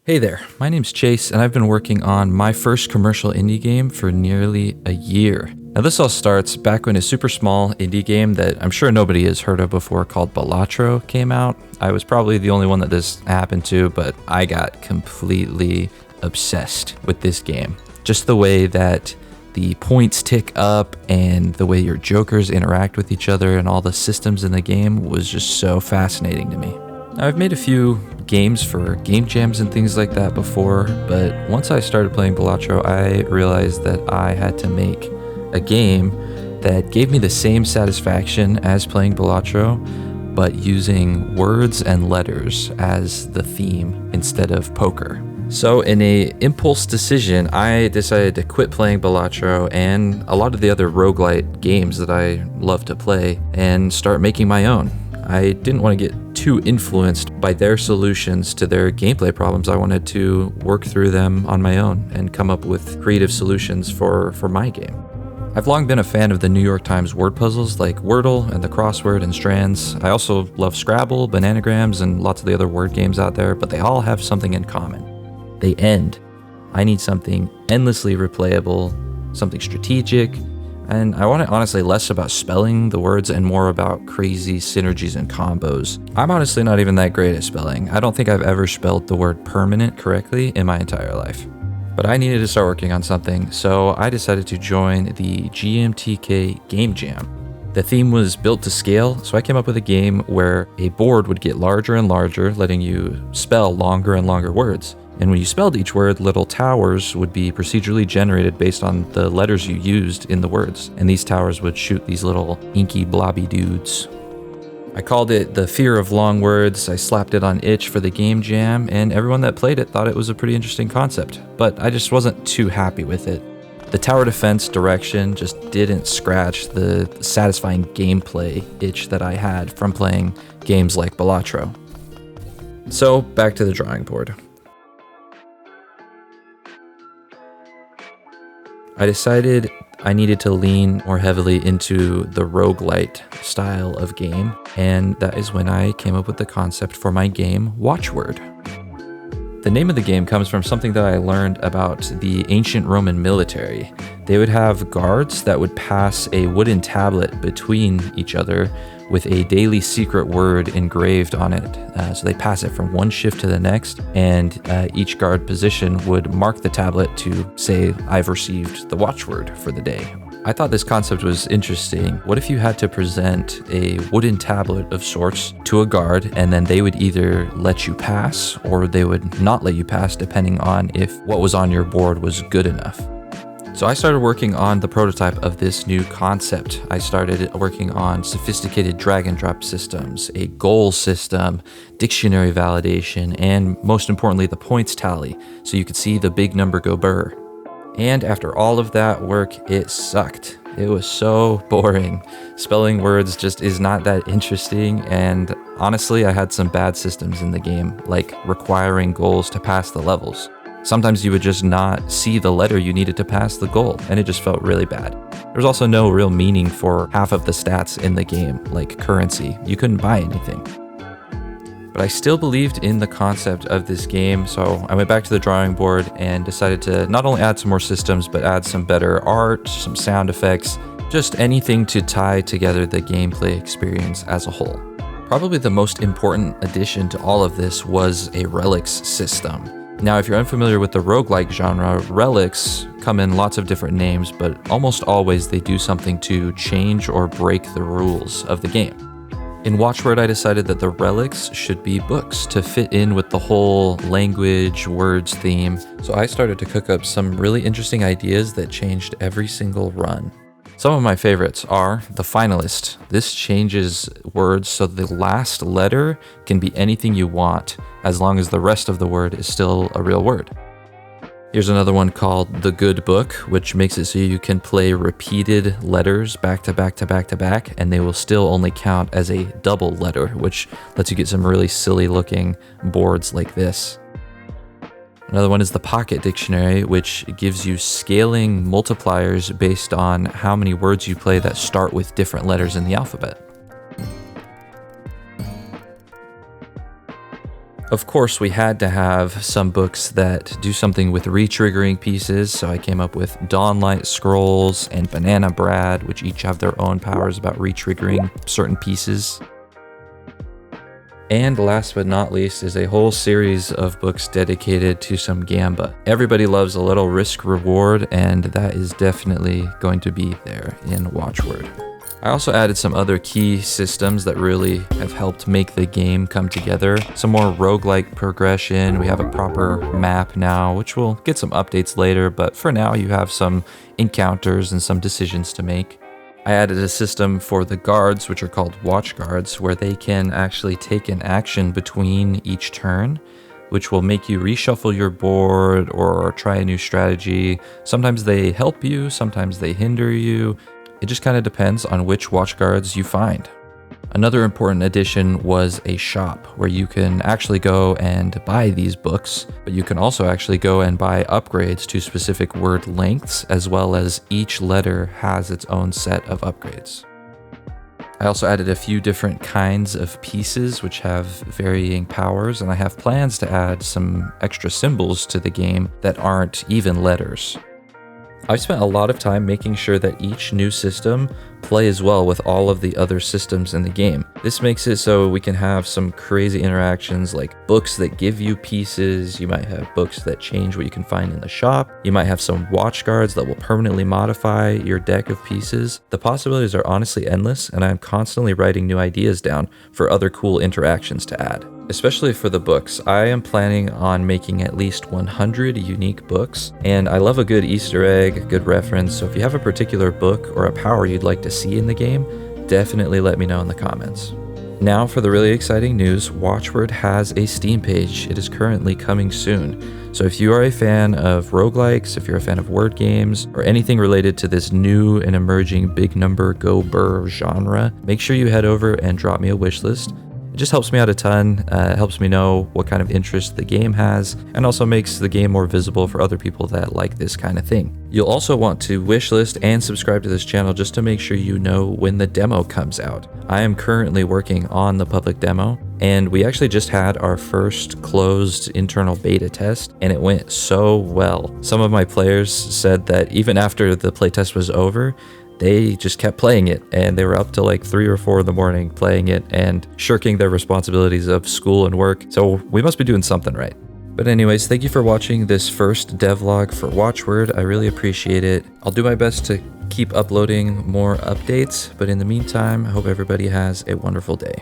Hey there, my name's Chase, and I've been working on my first commercial indie game for nearly a year. Now this all starts back when a super small indie game that I'm sure nobody has heard of before called Balatro came out. I was probably the only one that this happened to, but I got completely obsessed with this game. Just the way that the points tick up and the way your jokers interact with each other and all the systems in the game was just so fascinating to me. Now, I've made a few games for game jams and things like that before, but once I started playing Balatro, I realized that I had to make a game that gave me the same satisfaction as playing Balatro, but using words and letters as the theme instead of poker. So in a impulse decision, I decided to quit playing Balatro and a lot of the other roguelike games that I love to play and start making my own. I didn't want to get too influenced by their solutions to their gameplay problems. I wanted to work through them on my own and come up with creative solutions for my game. I've long been a fan of the New York Times word puzzles like Wordle and the crossword and Strands. I also love Scrabble, Bananagrams, and lots of the other word games out there, but they all have something in common. They end. I need something endlessly replayable, something strategic, and I want it honestly less about spelling the words and more about crazy synergies and combos. I'm honestly not even that great at spelling. I don't think I've ever spelled the word permanent correctly in my entire life. But I needed to start working on something, so I decided to join the GMTK Game Jam. The theme was built to scale, so I came up with a game where a board would get larger and larger, letting you spell longer and longer words. And when you spelled each word, little towers would be procedurally generated based on the letters you used in the words. And these towers would shoot these little inky blobby dudes. I called it The Fear of Long Words. I slapped it on itch for the game jam, and everyone that played it thought it was a pretty interesting concept. But I just wasn't too happy with it. The tower defense direction just didn't scratch the satisfying gameplay itch that I had from playing games like Balatro. So back to the drawing board. I decided I needed to lean more heavily into the roguelite style of game, and that is when I came up with the concept for my game, Watchword. The name of the game comes from something that I learned about the ancient Roman military. They would have guards that would pass a wooden tablet between each other with a daily secret word engraved on it. So they pass it from one shift to the next, and each guard position would mark the tablet to say, I've received the watchword for the day. I thought this concept was interesting. What if you had to present a wooden tablet of sorts to a guard, and then they would either let you pass or they would not let you pass depending on if what was on your board was good enough. So I started working on the prototype of this new concept. I started working on sophisticated drag and drop systems, a goal system, dictionary validation, and most importantly, the points tally, so you could see the big number go burr. And after all of that work, it sucked. It was so boring. Spelling words just is not that interesting, and honestly, I had some bad systems in the game, like requiring goals to pass the levels. Sometimes you would just not see the letter you needed to pass the goal, and it just felt really bad. There was also no real meaning for half of the stats in the game, like currency. You couldn't buy anything. But I still believed in the concept of this game, so I went back to the drawing board and decided to not only add some more systems, but add some better art, some sound effects, just anything to tie together the gameplay experience as a whole. Probably the most important addition to all of this was a relics system. Now, if you're unfamiliar with the roguelike genre, relics come in lots of different names, but almost always they do something to change or break the rules of the game. In Watchword, I decided that the relics should be books to fit in with the whole language, words theme. So I started to cook up some really interesting ideas that changed every single run. Some of my favorites are the finalist. This changes words so the last letter can be anything you want, as long as the rest of the word is still a real word. Here's another one called The Good Book, which makes it so you can play repeated letters back to back to back to back, and they will still only count as a double letter, which lets you get some really silly looking boards like this. Another one is the Pocket Dictionary, which gives you scaling multipliers based on how many words you play that start with different letters in the alphabet. Of course, we had to have some books that do something with re-triggering pieces, so I came up with Dawnlight Scrolls and Banana Brad, which each have their own powers about re-triggering certain pieces. And last but not least is a whole series of books dedicated to some Gamba. Everybody loves a little risk reward, and that is definitely going to be there in Watchword. I also added some other key systems that really have helped make the game come together. Some more roguelike progression. We have a proper map now, which will get some updates later, but for now you have some encounters and some decisions to make. I added a system for the guards, which are called watch guards, where they can actually take an action between each turn, which will make you reshuffle your board or try a new strategy. Sometimes they help you, sometimes they hinder you. It just kind of depends on which watch guards you find. Another important addition was a shop where you can actually go and buy these books, but you can also actually go and buy upgrades to specific word lengths, as well as each letter has its own set of upgrades. I also added a few different kinds of pieces which have varying powers, and I have plans to add some extra symbols to the game that aren't even letters. I've spent a lot of time making sure that each new system plays well with all of the other systems in the game. This makes it so we can have some crazy interactions like books that give you pieces. You might have books that change what you can find in the shop. You might have some watch guards that will permanently modify your deck of pieces. The possibilities are honestly endless, and I'm constantly writing new ideas down for other cool interactions to add. Especially for the books, I am planning on making at least 100 unique books, and I love a good Easter egg, a good reference, so if you have a particular book or a power you'd like to see in the game, definitely let me know in the comments. Now for the really exciting news, Watchword has a Steam page. It is currently coming soon. So if you are a fan of roguelikes, if you're a fan of word games, or anything related to this new and emerging big number go burr genre, make sure you head over and drop me a wish list. It just helps me out a ton, it helps me know what kind of interest the game has, and also makes the game more visible for other people that like this kind of thing. You'll also want to wishlist and subscribe to this channel just to make sure you know when the demo comes out. I am currently working on the public demo, and we actually just had our first closed internal beta test, and it went so well. Some of my players said that even after the playtest was over, they just kept playing it, and they were up till like 3 or 4 in the morning playing it and shirking their responsibilities of school and work. So we must be doing something right. But anyways, thank you for watching this first devlog for Watchword. I really appreciate it. I'll do my best to keep uploading more updates, but in the meantime, I hope everybody has a wonderful day.